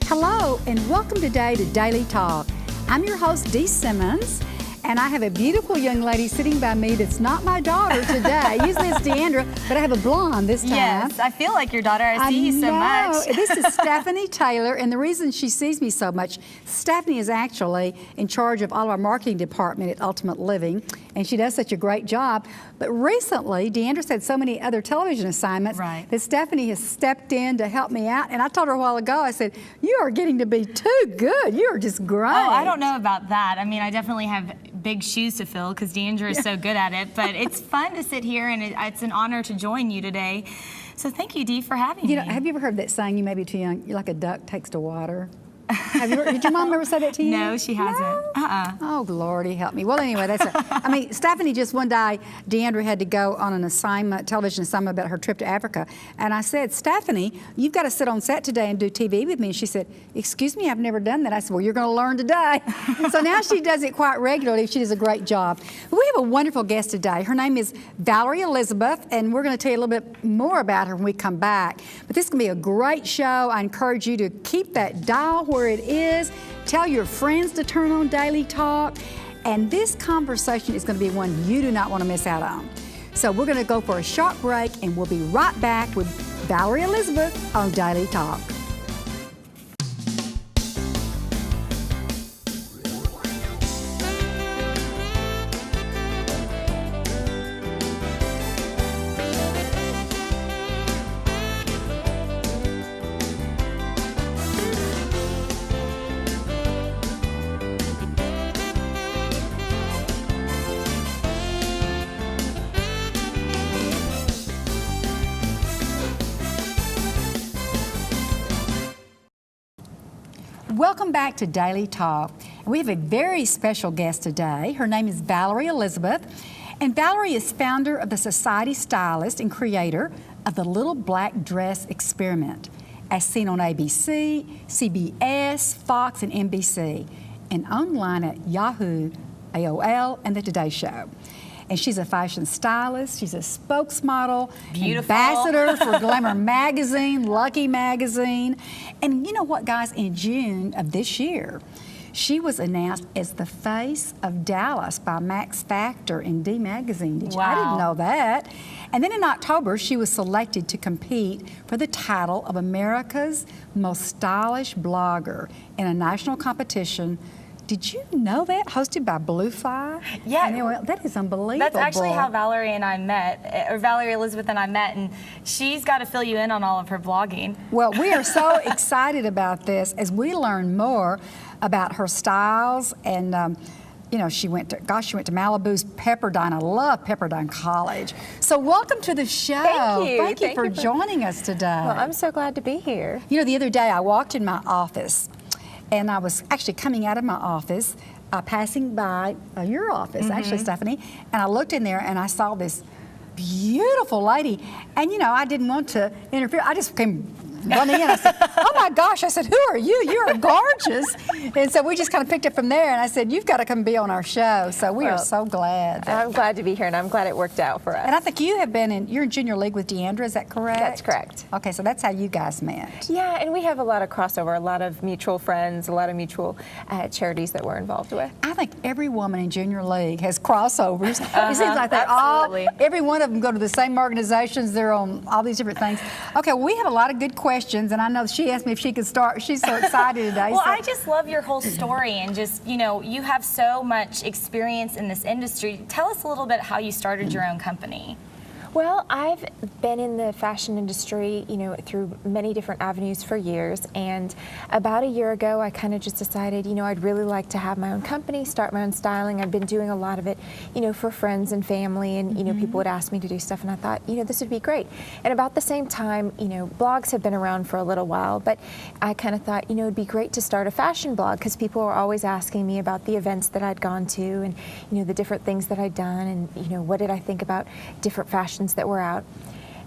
Hello and welcome today to Daily Talk. I'm your host, Dee Simmons, and I have a beautiful young lady sitting by me that's not my daughter today. Usually it's Deandra, but I have a blonde this time. Yes, I feel like your daughter. I see you so much. This is Stephanie Taylor, and the reason she sees me so much, Stephanie is actually in charge of all of our marketing department at Ultimate Living, and she does such a great job. But recently, Deandra's had so many other television assignments that Stephanie has stepped in to help me out. And I told her a while ago, I said, you are getting to be too good. You are just great. Oh, I don't know about that. I mean, I definitely have big shoes to fill because Deandra is so good at it. But it's fun to sit here, and it's an honor to join you today. So thank you, Dee, for having me. Have you ever heard that saying, you may be too young, you're like a duck takes to water? Did your mom ever say that to you? No, she hasn't. No? Oh, Lordy, help me. Well, anyway, that's it. I mean, Stephanie, just one day, Deandra had to go on an assignment, television assignment about her trip to Africa. And I said, Stephanie, you've got to sit on set today and do TV with me. And she said, excuse me, I've never done that. I said, well, you're going to learn today. So now she does it quite regularly. She does a great job. We have a wonderful guest today. Her name is Valerie Elizabeth, and we're going to tell you a little bit more about her when we come back. But this is going to be a great show. I encourage you to keep that dial where it is. Tell your friends to turn on Daily Talk. And this conversation is going to be one you do not want to miss out on. So we're going to go for a short break, and we'll be right back with Valerie Elizabeth on Daily Talk. Welcome back to Daily Talk. We have a very special guest today. Her name is Valerie Elizabeth, and Valerie is founder of the Society Stylist and creator of the Little Black Dress Experiment, as seen on ABC, CBS, Fox, and NBC, and online at Yahoo, AOL, and The Today Show. And she's a fashion stylist, she's a spokesmodel, ambassador for Glamour Magazine, Lucky Magazine. And you know what, guys, in June of this year, she was announced as the face of Dallas by Max Factor in D Magazine. I didn't know that. And then in October, she was selected to compete for the title of America's Most Stylish Blogger in a national competition. Did you know that? Hosted by Bluefire? Yeah. That is unbelievable. That's actually how Valerie and I met, or Valerie Elizabeth and I met, and she's got to fill you in on all of her blogging. Well, we are so excited about this as we learn more about her styles. And you know, she went to Malibu's Pepperdine. I love Pepperdine College. So welcome to the show. Thank you. Thank you for joining us today. Well, I'm so glad to be here. You know, the other day I walked in my office, and I was actually coming out of my office, passing by your office, actually, Stephanie, and I looked in there and I saw this beautiful lady. And, you know, I didn't want to interfere. I just came running in. I said, oh my gosh. I said, who are you? You're gorgeous. And so we just kind of picked it from there. And I said, you've got to come be on our show. So we are so glad. I'm glad to be here, and I'm glad it worked out for us. And I think you have been you're in junior league with Deandra, is that correct? That's correct. Okay, so that's how you guys met. Yeah, and we have a lot of crossover, a lot of mutual friends, a lot of mutual charities that we're involved with. I think every woman in junior league has crossovers. It seems like they every one of them go to the same organizations. They're on all these different things. Okay, well, we have a lot of good questions, and I know she asked me if she could start. She's so excited today. Well, I just love your whole story, and just, you know, you have so much experience in this industry. Tell us a little bit how you started your own company. Well, I've been in the fashion industry, you know, through many different avenues for years, and about a year ago I kind of just decided, you know, I'd really like to have my own company, start my own styling. I've been doing a lot of it, you know, for friends and family, and, you know, people would ask me to do stuff, and I thought, you know, this would be great. And about the same time, you know, blogs have been around for a little while, but I kind of thought, you know, it'd be great to start a fashion blog, because people were always asking me about the events that I'd gone to, and, you know, the different things that I'd done, and, you know, what did I think about different fashions that were out.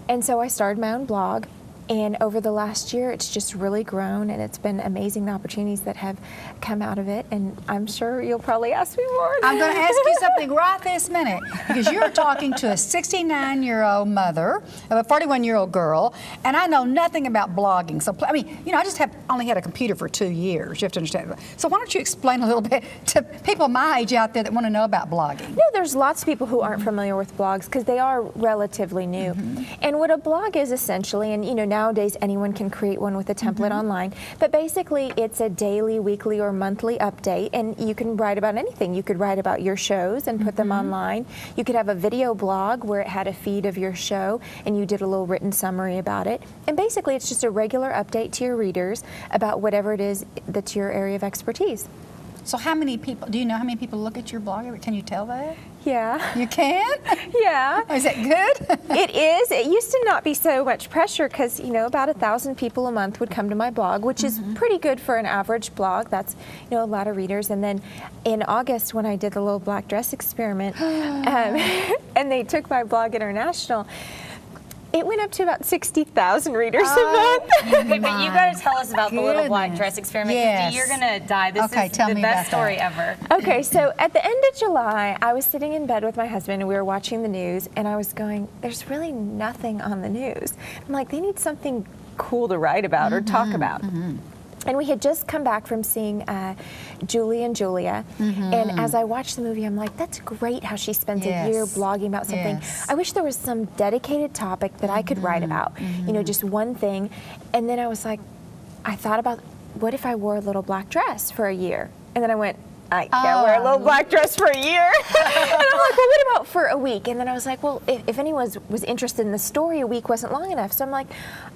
And so I started my own blog, And over the last year, it's just really grown, and it's been amazing the opportunities that have come out of it. And I'm sure you'll probably ask me more. I'm going to ask you something right this minute, because you're talking to a 69-year-old mother of a 41-year-old girl, and I know nothing about blogging. So, I mean, you know, I just have only had a computer for 2 years. You have to understand. So why don't you explain a little bit to people my age out there that want to know about blogging? No, there's lots of people who aren't familiar with blogs because they are relatively new. And what a blog is essentially, and you know, nowadays anyone can create one with a template online, but basically it's a daily, weekly, or monthly update, and you can write about anything. You could write about your shows and put them online. You could have a video blog where it had a feed of your show and you did a little written summary about it. And basically it's just a regular update to your readers about whatever it is that's your area of expertise. So how many people, do you know how many people look at your blog? Can you tell that? Yeah. You can? Yeah. Is that good? It is. It used to not be so much pressure because, you know, about 1,000 people a month would come to my blog, which is pretty good for an average blog. That's, you know, a lot of readers. And then in August when I did the little black dress experiment and they took my blog international, it went up to about 60,000 readers a month. Wait, but you got to tell us about the little black dress experiment. Yes. You're going to die. This Okay, is tell the me best about story that. ever. Okay, so at the end of July, I was sitting in bed with my husband and we were watching the news, and I was going, there's really nothing on the news. I'm like, they need something cool to write about or talk about. And we had just come back from seeing Julie and Julia, and as I watched the movie, I'm like, that's great how she spends a year blogging about something. Yes. I wish there was some dedicated topic that I could write about, you know, just one thing. And then I was like, I thought about, what if I wore a little black dress for a year? And then I went, I can't wear a little black dress for a year. And I'm like, well, what about for a week? And then I was like, well, if anyone was interested in the story, a week wasn't long enough. So I'm like,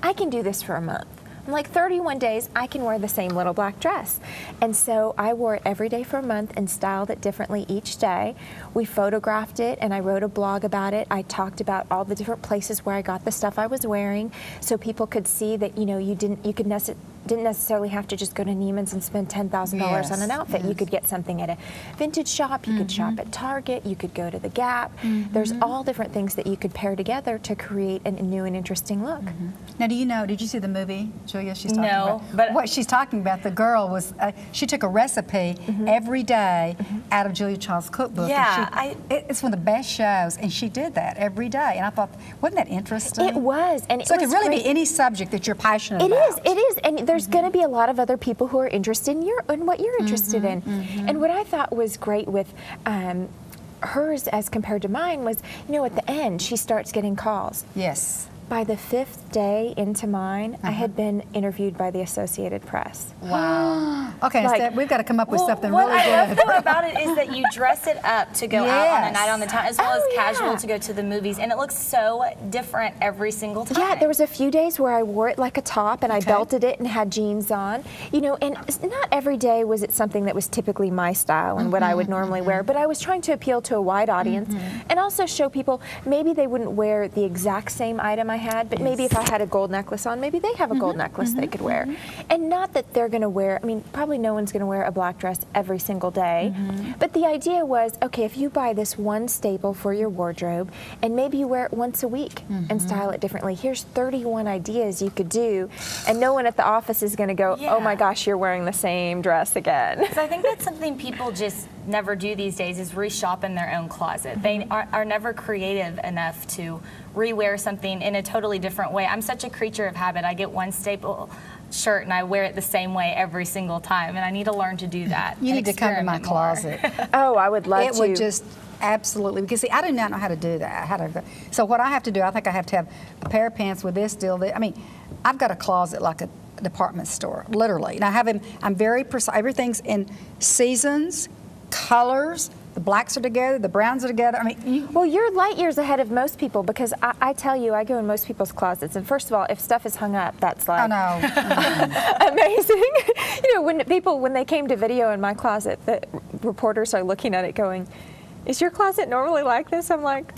I can do this for a month. I'm like, 31 days, I can wear the same little black dress. And so I wore it every day for a month and styled it differently each day. We photographed it and I wrote a blog about it. I talked about all the different places where I got the stuff I was wearing so people could see that, you know, didn't necessarily have to just go to Neiman's and spend $10,000 on an outfit. You could get something at a vintage shop, you could shop at Target, you could go to the Gap. There's all different things that you could pair together to create a new and interesting look. Now, did you see the movie, Julia? She's talking No, about. but what she's talking about, the girl was, she took a recipe every day out of Julia Child's cookbook. Yeah, and it's one of the best shows, and she did that every day. And I thought, wasn't that interesting? It was, and So it it was could really great. be any subject that you're passionate It about. is, and there's going to be a lot of other people who are interested in what you're interested in. And what I thought was great with hers as compared to mine was, you know, at the end, she starts getting calls. Yes. By the 5th day into mine, I had been interviewed by the Associated Press. Wow. Okay, Like- Steph, we've got to come up with something what really I good. love though about it is that you dress it up to go out on a night on the town, as well as casual yeah. to go to the movies, and it looks so different every single time. Yeah, there was a few days where I wore it like a top and I belted it and had jeans on. You know, and not every day was it something that was typically my style and what I would normally wear, but I was trying to appeal to a wide audience and also show people maybe they wouldn't wear the exact same item I had, but maybe if I had a gold necklace on, maybe they have a gold necklace they could wear. And not that they're going to wear, I mean, probably no one's going to wear a black dress every single day, but the idea was, okay, if you buy this one staple for your wardrobe and maybe you wear it once a week and style it differently, here's 31 ideas you could do, and no one at the office is going to go, oh my gosh, you're wearing the same dress again. So I think that's something people just never do these days, is reshop in their own closet. They are never creative enough to rewear something in a totally different way. I'm such a creature of habit. I get one staple shirt and I wear it the same way every single time, and I need to learn to do that. You need to come to my experiment more. closet. Oh, I would love It to. would just absolutely, because see, I do not know how to do that. So what I have to do, I think I have to have a pair of pants with this deal. I mean, I've got a closet like a department store, literally. And I'm very precise. Everything's in seasons, colors. The blacks are together, the browns are together. I mean, Well, you're light years ahead of most people because I tell you, I go in most people's closets, and first of all, if stuff is hung up, that's like I know. amazing. You know, when they came to video in my closet, the reporters are looking at it going, is your closet normally like this? I'm like,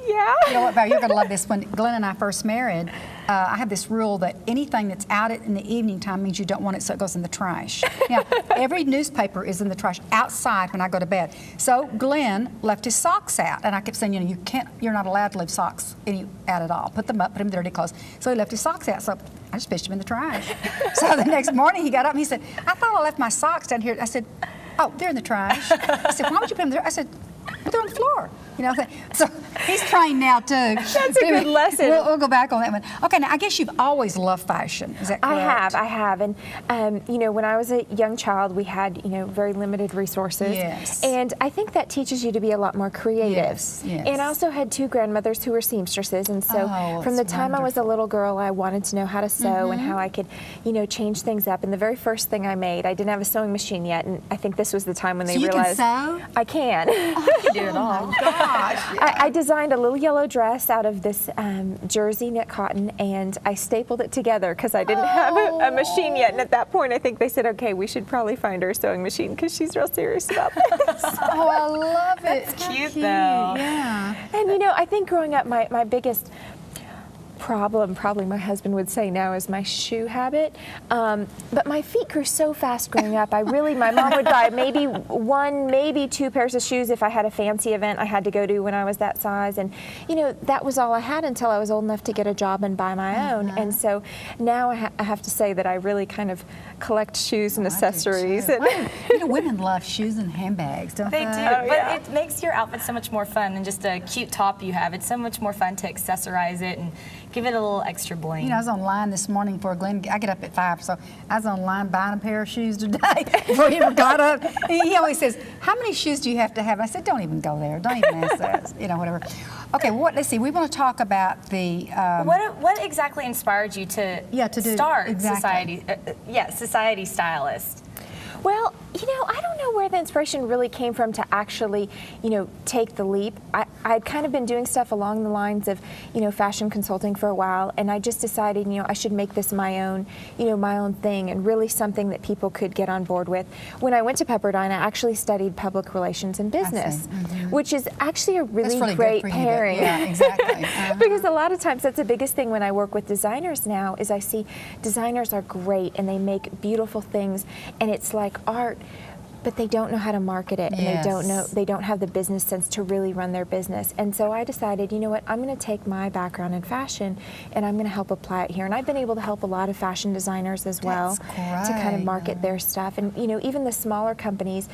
yeah. You know what, Val, you're going to love this. When Glenn and I first married, I have this rule that anything that's out in the evening time means you don't want it, so it goes in the trash. Now, every newspaper is in the trash outside when I go to bed. So Glenn left his socks out, and I kept saying, you're not allowed to leave socks out at all. Put them up, put them in dirty clothes. So he left his socks out. So I just fished him in the trash. So the next morning he got up and he said, I thought I left my socks down here. I said, oh, they're in the trash. He said, why would you put them there? I said, they're on the floor. So he's trained now too. That's a good lesson. We'll go back on that one. Okay, now I guess you've always loved fashion. Is that correct? I have. And, when I was a young child, we had, very limited resources. Yes. And I think that teaches you to be a lot more creative. Yes. And I also had 2 grandmothers who were seamstresses. And so from the time I was a little girl, I wanted to know how to sew and how I could, change things up. And the very first thing I made, I didn't have a sewing machine yet. And I think this was the time when they realized. You can sew? I can. You can do it all. I designed a little yellow dress out of this jersey knit cotton, and I stapled it together because I didn't have a machine yet. And at that point, I think they said, okay, we should probably find her a sewing machine because she's real serious about this. Oh, I love it. That's cute, though. Yeah. And, I think growing up, my biggest problem, probably my husband would say now, is my shoe habit. But my feet grew so fast growing up. My mom would buy maybe 1, maybe 2 pairs of shoes if I had a fancy event I had to go to when I was that size. And, that was all I had until I was old enough to get a job and buy my own. And so now I have to say that I really kind of collect shoes and accessories. And women love shoes and handbags, don't they? They do, but it makes your outfit so much more fun than just a cute top you have. It's so much more fun to accessorize it and give it a little extra bling. I was online this morning for Glenn. I get up at 5, so I was online buying a pair of shoes today before he ever got up. He always says, how many shoes do you have to have? I said, don't even go there. Don't even ask that. Whatever. Okay, let's see. We want to talk about the... what exactly inspired you to start Society Stylist? Well, I don't know where the inspiration really came from to actually, take the leap. I'd kind of been doing stuff along the lines of, fashion consulting for a while, and I just decided, I should make this my own, my own thing, and really something that people could get on board with. When I went to Pepperdine, I actually studied public relations and business, which is actually a really great pairing. Yeah, exactly. Because a lot of times that's the biggest thing when I work with designers now is I see designers are great and they make beautiful things, and it's like art, but they don't know how to market it, and they don't have the business sense to really run their business. And so I decided, you know what, I'm going to take my background in fashion and I'm going to help apply it here. And I've been able to help a lot of fashion designers as well to kind of market their stuff. And even the smaller companies,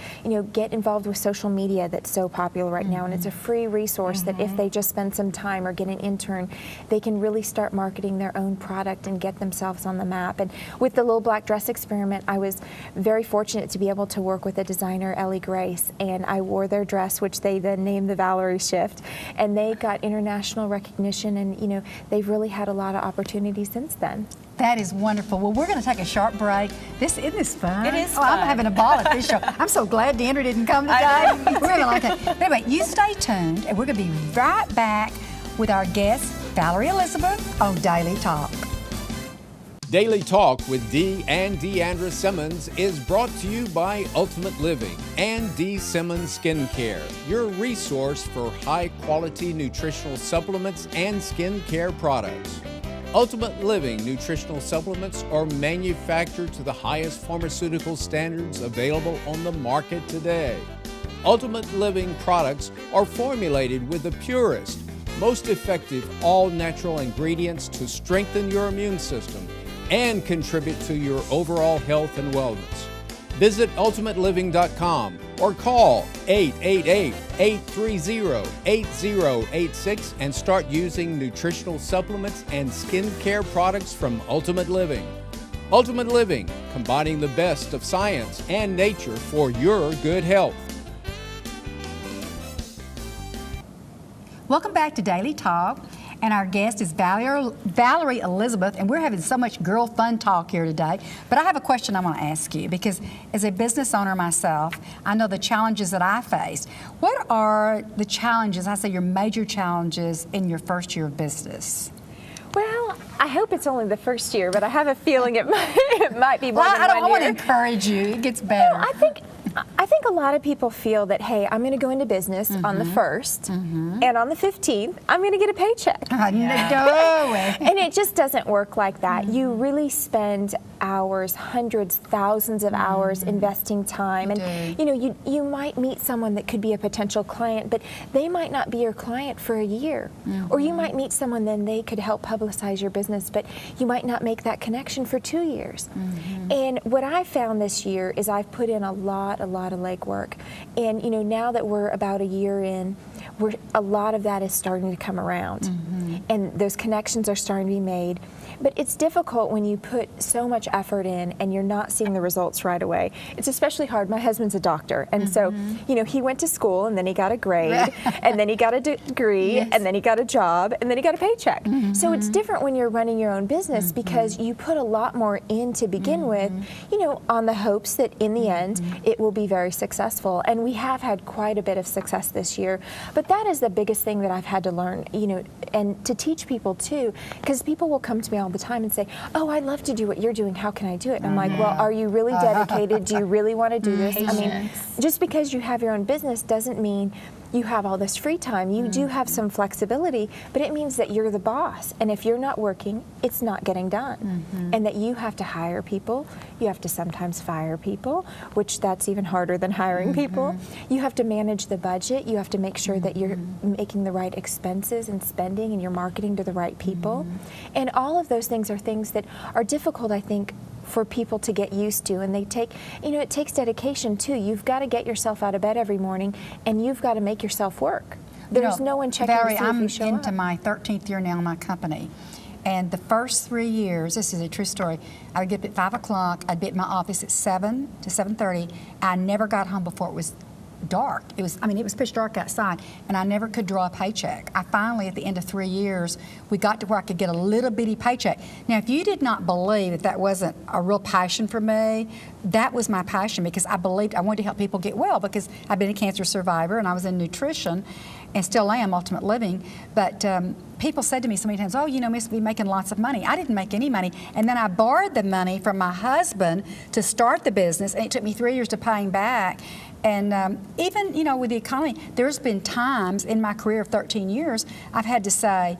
get involved with social media that's so popular right now, and it's a free resource that if they just spend some time or get an intern, they can really start marketing their own product and get themselves on the map. And with the little black dress experiment, I was very fortunate to be able to work with a designer, Ellie Grace, and I wore their dress, which they then named the Valerie shift, and they got international recognition, and they've really had a lot of opportunities since then. That is wonderful. Well, we're going to take a short break. Isn't this fun? It is fun. I'm having a ball at this show. I'm so glad Deandra didn't come today. We're going to like it. But anyway, you stay tuned, and we're going to be right back with our guest, Valerie Elizabeth, on Daily Talk. Daily Talk with Dee and Deandra Simmons is brought to you by Ultimate Living and Dee Simmons Skincare, your resource for high-quality nutritional supplements and skincare products. Ultimate Living nutritional supplements are manufactured to the highest pharmaceutical standards available on the market today. Ultimate Living products are formulated with the purest, most effective all-natural ingredients to strengthen your immune system and contribute to your overall health and wellness. Visit ultimateliving.com or call 888-830-8086 and start using nutritional supplements and skincare products from Ultimate Living. Ultimate Living, combining the best of science and nature for your good health. Welcome back to Daily Talk. And our guest is Valerie Elizabeth, and we're having so much girl fun talk here today. But I have a question I want to ask you, because as a business owner myself, I know the challenges that I faced. What are the challenges, I say your major challenges, in your first year of business? Well, I hope it's only the first year, but I have a feeling it might be more than 1 year. I want to encourage you. It gets better. No, I I think a lot of people feel that, hey, I'm going to go into business on the 1st, and on the 15th, I'm going to get a paycheck. And it just doesn't work like that. You really spend hours, hundreds, thousands of hours investing time. And you might meet someone that could be a potential client, but they might not be your client for a year. Or you might meet someone, then they could help publicize your business, but you might not make that connection for 2 years. And what I found this year is I've put in a lot of legwork. And now that we're about a year in, a lot of that is starting to come around. And those connections are starting to be made. But it's difficult when you put so much effort in and you're not seeing the results right away. It's especially hard. My husband's a doctor, and so he went to school, and then he got a grade, and then he got a degree, and then he got a job, and then he got a paycheck. So it's different when you're running your own business because you put a lot more in to begin with, on the hopes that in the end it will be very successful. And we have had quite a bit of success this year. But that is the biggest thing that I've had to learn, and to teach people too, because people will come to me all the time and say, oh, I'd love to do what you're doing. How can I do it? And I'm like, well, are you really dedicated? Do you really want to do this? I mean, just because you have your own business doesn't mean you have all this free time. You do have some flexibility, but it means that you're the boss. And if you're not working, it's not getting done. And that you have to hire people. You have to sometimes fire people, which that's even harder than hiring people. You have to manage the budget. You have to make sure that you're making the right expenses and spending, and you're marketing to the right people. And all of those things are things that are difficult, I think, for people to get used to, and they take, it takes dedication too. You've got to get yourself out of bed every morning, and you've got to make yourself work. There's no one checking Valerie, to see if you show I'm into up. my 13th year now in my company, and the first 3 years, this is a true story, I would get up at 5 o'clock, I'd be at my office at 7 to 7:30, I never got home before it was dark. It was pitch dark outside, and I never could draw a paycheck. I finally, at the end of 3 years, we got to where I could get a little bitty paycheck. Now, if you did not believe that wasn't a real passion for me, that was my passion, because I believed I wanted to help people get well, because I've been a cancer survivor and I was in nutrition and still am, Ultimate Living. But people said to me so many times, oh, Miss, be making lots of money. I didn't make any money. And then I borrowed the money from my husband to start the business, and it took me 3 years to pay him back. And even, with the economy, there's been times in my career of 13 years I've had to say,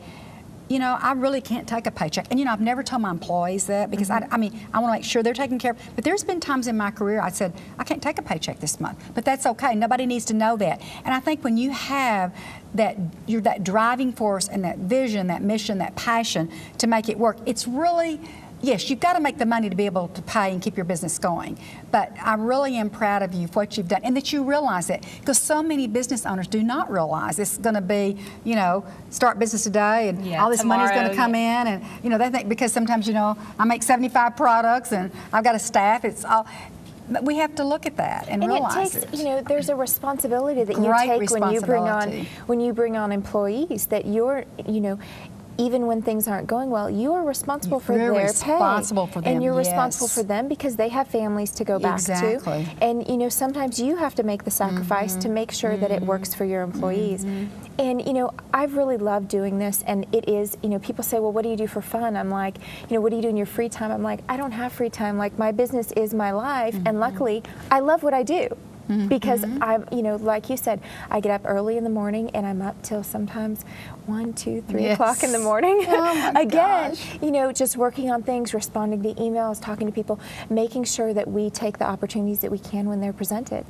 I really can't take a paycheck. And, I've never told my employees that, because I want to make sure they're taken care of. But there's been times in my career I said, I can't take a paycheck this month. But that's okay. Nobody needs to know that. And I think when you have that driving force and that vision, that mission, that passion to make it work, it's really... Yes, you've got to make the money to be able to pay and keep your business going. But I really am proud of you for what you've done, and that you realize it, because so many business owners do not realize it's going to be, start business today and all this money's going to come in, and they think, because sometimes I make 75 products and I've got a staff. It's all. But we have to look at that and realize it takes, there's a responsibility that you take when you bring on employees, that you're, even when things aren't going well, you are responsible for their responsible pay. For them, and you're yes. responsible for them, because they have families to go back to. And sometimes you have to make the sacrifice to make sure that it works for your employees. And I've really loved doing this, and it is, people say, well, what do you do for fun? I'm like, what do you do in your free time? I'm like, I don't have free time. Like, my business is my life, and luckily, I love what I do. Because I'm, like you said, I get up early in the morning, and I'm up till sometimes 1, 2, 3 o'clock in the morning. Again, just working on things, responding to emails, talking to people, making sure that we take the opportunities that we can when they're presented.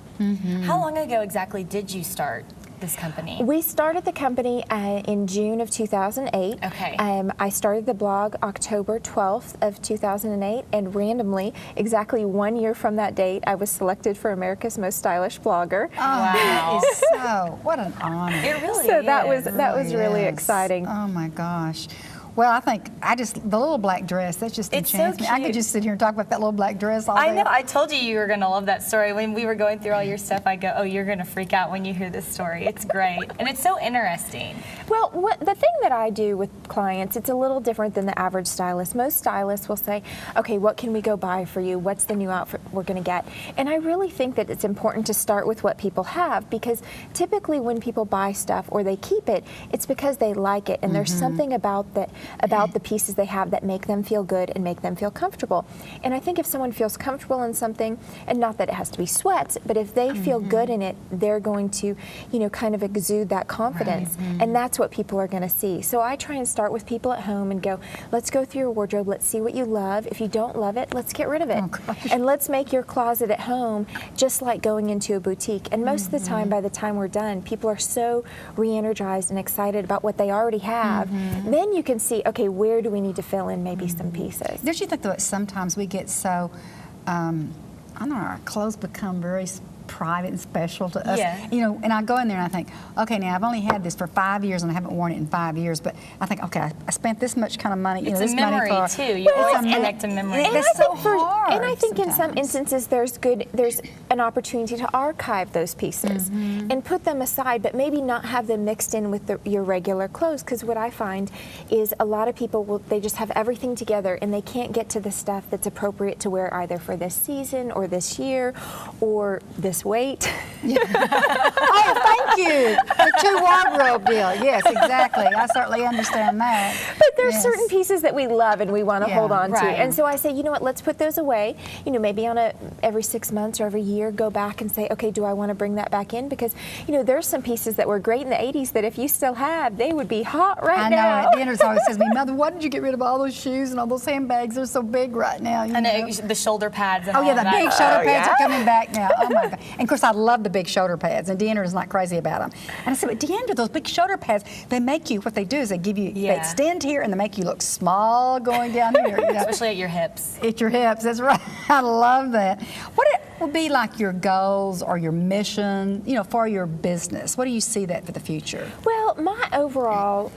How long ago exactly did you start this company? We started the company in June of 2008. Okay. I started the blog October 12th of 2008, and randomly, exactly 1 year from that date, I was selected for America's Most Stylish Blogger. Oh, wow. That is so, what an honor. It really so is. that was really exciting. Oh my gosh. Well, I think the little black dress, that just enchants me. I could just sit here and talk about that little black dress all day. I know. I told you were going to love that story. When we were going through all your stuff, I go, oh, you're going to freak out when you hear this story. It's great. And it's so interesting. Well, the thing that I do with clients, it's a little different than the average stylist. Most stylists will say, okay, what can we go buy for you? What's the new outfit we're going to get? And I really think that it's important to start with what people have, because typically when people buy stuff or they keep it, it's because they like it. And there's something about that about the pieces they have that make them feel good and make them feel comfortable. And I think if someone feels comfortable in something, and not that it has to be sweats, but if they feel good in it, they're going to, kind of exude that confidence. And that's what people are going to see. So I try and start with people at home and go, let's go through your wardrobe, let's see what you love. If you don't love it, let's get rid of it. And let's make your closet at home just like going into a boutique. And most of the time, by the time we're done, people are so re-energized and excited about what they already have. Then you can see, okay, where do we need to fill in maybe some pieces? Don't you think that sometimes we get so, I don't know, our clothes become very private and special to us. Yeah. And I go in there and I think, okay, now I've only had this for 5 years and I haven't worn it in 5 years, but I think, okay, I spent this much kind of money. It's this a memory money for, too. You always connect to memory. And it's so hard. And I think in some sometimes. instances there's an opportunity to archive those pieces and put them aside, but maybe not have them mixed in with your regular clothes. Because what I find is a lot of people they just have everything together and they can't get to the stuff that's appropriate to wear either for this season or this year or this weight. Oh, thank you. The 2 wardrobe deal. Yes, exactly. I certainly understand that. But there's certain pieces that we love and we want to hold on to. right. And so I say, you know what, let's put those away. Maybe on every 6 months or every year, go back and say, okay, do I want to bring that back in? Because, there's some pieces that were great in the 80s that if you still had, they would be hot right now. I know. Dinner's always says to me, Mother, why did you get rid of all those shoes and all those handbags? They're so big right now. You know? The shoulder pads and Oh, all yeah, the that. big shoulder pads are coming back now. Oh, my God. And, of course, I love the big shoulder pads, and Deanna is not crazy about them. And I said, but Deandra, those big shoulder pads, they make you, what they do is they give you, they extend here, and they make you look small going down here. Especially at your hips. At your hips, that's right. I love that. What would be like your goals or your mission, for your business? What do you see that for the future? Well, my overall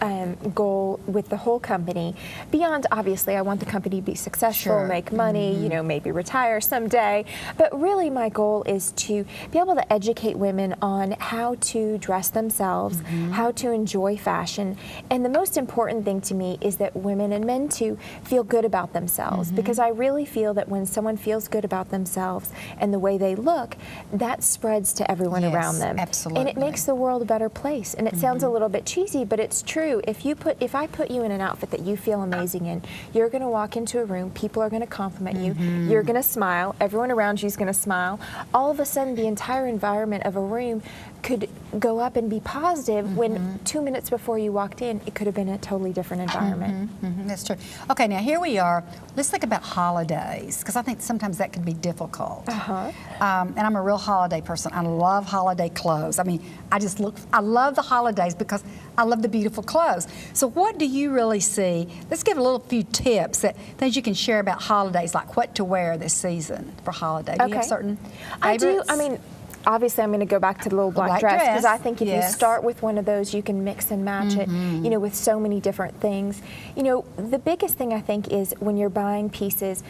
goal with the whole company, beyond obviously I want the company to be successful, make money, maybe retire someday, but really my goal is to be able to educate women on how to dress themselves, how to enjoy fashion, and the most important thing to me is that women and men too feel good about themselves, because I really feel that when someone feels good about themselves and the way they look, that spreads to everyone around them. Absolutely. And it makes the world a better place. And it sounds a little bit cheesy, but it's true. If I put you in an outfit that you feel amazing in, you're going to walk into a room, people are going to compliment you, you're going to smile, everyone around you is going to smile. All of a sudden, the entire environment of a room could go up and be positive when 2 minutes before you walked in, it could have been a totally different environment. That's true. Okay, now here we are. Let's think about holidays, because I think sometimes that can be difficult. And I'm a real holiday person. I love holiday clothes. I mean, I love the holidays because I love the beautiful clothes. So what do you really see? Let's give a few tips, things you can share about holidays, like what to wear this season for holiday. Do you have certain favorites? I do. I mean, obviously I'm going to go back to the little black dress, because I think if you start with one of those, you can mix and match it, with so many different things. The biggest thing I think is when you're buying pieces,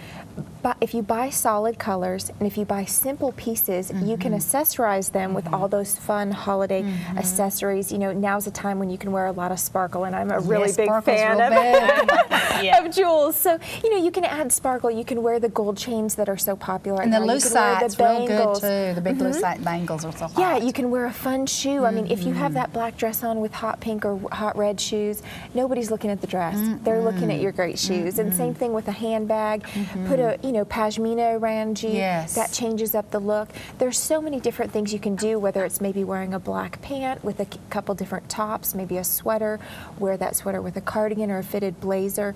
if you buy solid colors and if you buy simple pieces, you can accessorize them with all those fun holiday accessories. Now's a time when you can wear a lot of sparkle, and I'm a really big fan of jewels. So, you can add sparkle. You can wear the gold chains that are so popular. And the lucite's real good too. The big lucite bangles are so hot. Yeah, you can wear a fun shoe. I mean, if you have that black dress on with hot pink or hot red shoes, nobody's looking at the dress. They're looking at your great shoes. And same thing with a handbag. Put a, pashmina around you. That changes up the look. There's so many different things you can do, whether it's maybe wearing a black pant with a couple different tops, maybe a sweater, wear that sweater with a cardigan or a fitted blazer.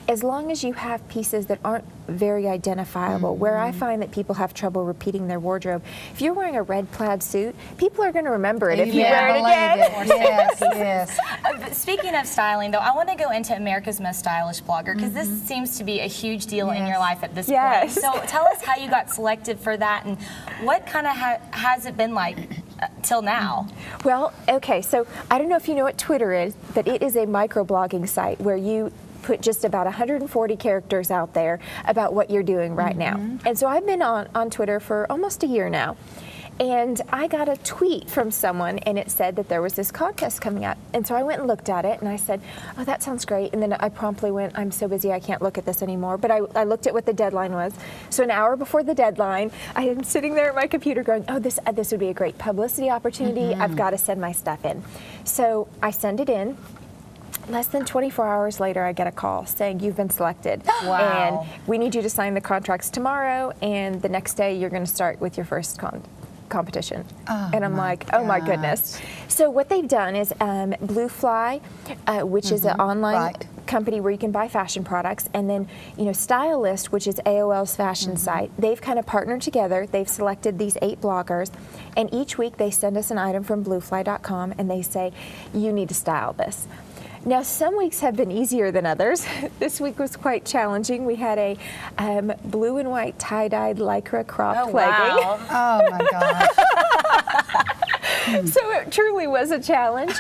As long as you have pieces that aren't very identifiable, where I find that people have trouble repeating their wardrobe. If you're wearing a red plaid suit, people are going to remember it if you wear it again. Yes. Speaking of styling, though, I want to go into America's Most Stylish Blogger, because this seems to be a huge deal in your life at this point. So tell us how you got selected for that, and what kind of has it been like till now? Well, okay, so I don't know if you know what Twitter is, but it is a microblogging site where you put just about 140 characters out there about what you're doing right now. And so I've been on Twitter for almost a year now. And I got a tweet from someone, and it said that there was this contest coming up. And so I went and looked at it, and I said, oh, that sounds great. And then I promptly went, I'm so busy, I can't look at this anymore. But I looked at what the deadline was. So an hour before the deadline, I am sitting there at my computer going, oh, this would be a great publicity opportunity. I've got to send my stuff in. So I send it in. less than 24 hours later, I get a call saying you've been selected. Wow. And we need you to sign the contracts tomorrow, and the next day you're going to start with your first competition. And I'm like, oh my goodness. So what they've done is Blue Fly, which is an online company where you can buy fashion products, and then Stylist, which is AOL's fashion site. They've kind of partnered together. They've selected these 8 bloggers, and each week they send us an item from bluefly.com and they say, you need to style this. Now, some weeks have been easier than others. This week was quite challenging. We had a blue and white tie-dyed lycra cropped legging. Wow. Oh my gosh. So it truly was a challenge,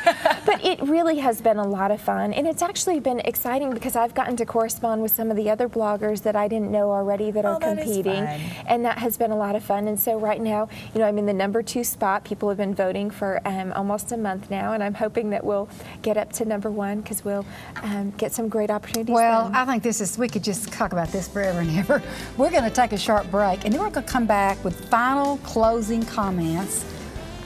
but it really has been a lot of fun, and it's actually been exciting because I've gotten to correspond with some of the other bloggers that I didn't know already that are competing, and that has been a lot of fun. And so right now, I'm in the number 2 spot. People have been voting for almost a month now, and I'm hoping that we'll get up to number 1 because we'll get some great opportunities. Well, then. I think we could just talk about this forever and ever. We're going to take a short break, and then we're going to come back with final closing comments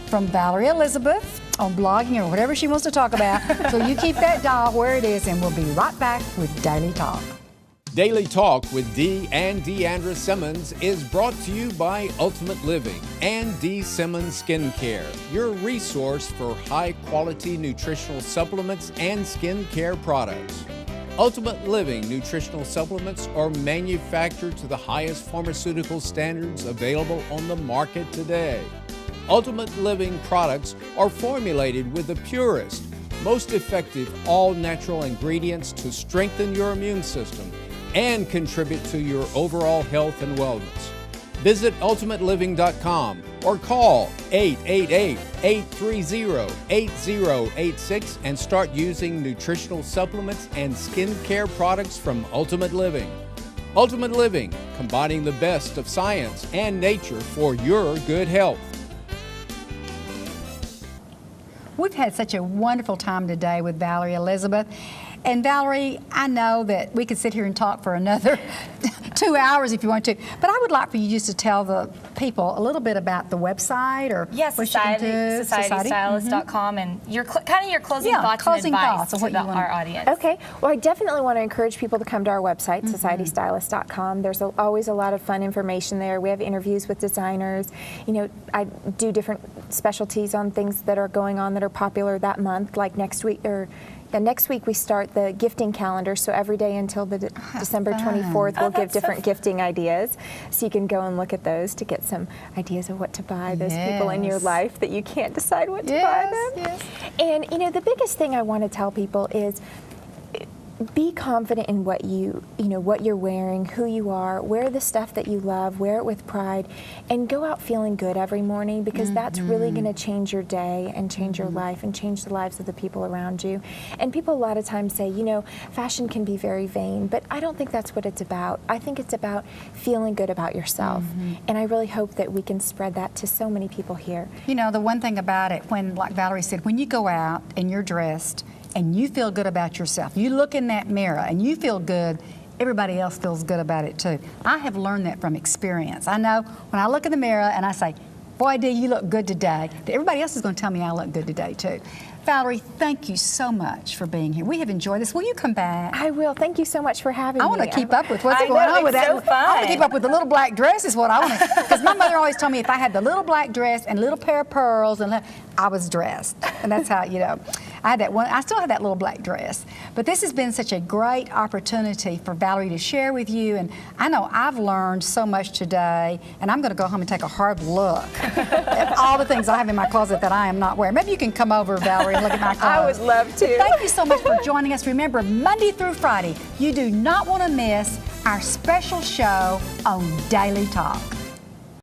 from Valerie Elizabeth on blogging or whatever she wants to talk about. So you keep that dial where it is, and we'll be right back with Daily Talk. Daily Talk with Dee and Deandra Simmons is brought to you by Ultimate Living and Dee Simmons Skincare, your resource for high-quality nutritional supplements and skincare products. Ultimate Living nutritional supplements are manufactured to the highest pharmaceutical standards available on the market today. Ultimate Living products are formulated with the purest, most effective all-natural ingredients to strengthen your immune system and contribute to your overall health and wellness. Visit ultimateliving.com or call 888-830-8086 and start using nutritional supplements and skincare products from Ultimate Living. Ultimate Living, combining the best of science and nature for your good health. We've had such a wonderful time today with Valerie Elizabeth. And Valerie, I know that we could sit here and talk for another 2 hours if you want to, but I would like for you just to tell the people a little bit about the website or Yes, what you can do. societystylist.com, and your closing thoughts closing and thoughts advice on to what you want. our audience. Okay, well, I definitely want to encourage people to come to our website, societystylist.com. There's always a lot of fun information there. We have interviews with designers. I do different specialties on things that are going on that are popular that month, like next week we start the gifting calendar, so every day until the December 24th, we'll give different gifting ideas. So you can go and look at those to get some ideas of what to buy those people in your life that you can't decide what to buy them. Yes. And, the biggest thing I want to tell people is be confident in what what you're wearing, who you are, wear the stuff that you love, wear it with pride, and go out feeling good every morning, because that's really going to change your day and change your life and change the lives of the people around you. And people a lot of times say, fashion can be very vain, but I don't think that's what it's about. I think it's about feeling good about yourself. And I really hope that we can spread that to so many people here. The one thing about it, like Valerie said, when you go out and you're dressed and you feel good about yourself, you look in that mirror and you feel good, everybody else feels good about it too. I have learned that from experience. I know when I look in the mirror and I say, boy, Dee, you look good today, that everybody else is going to tell me I look good today too. Valerie, thank you so much for being here. We have enjoyed this. Will you come back? I will. Thank you so much for having me. I want to keep up with what's going on with that. So fun. I want to keep up with the little black dress is what I want to, because my mother always told me if I had the little black dress and little pair of pearls, and I was dressed. And that's how, I had that one. I still have that little black dress. But this has been such a great opportunity for Valerie to share with you. And I know I've learned so much today, and I'm going to go home and take a hard look at all the things I have in my closet that I am not wearing. Maybe you can come over, Valerie, and look at my closet. I would love to. Thank you so much for joining us. Remember, Monday through Friday, you do not want to miss our special show on Daily Talk.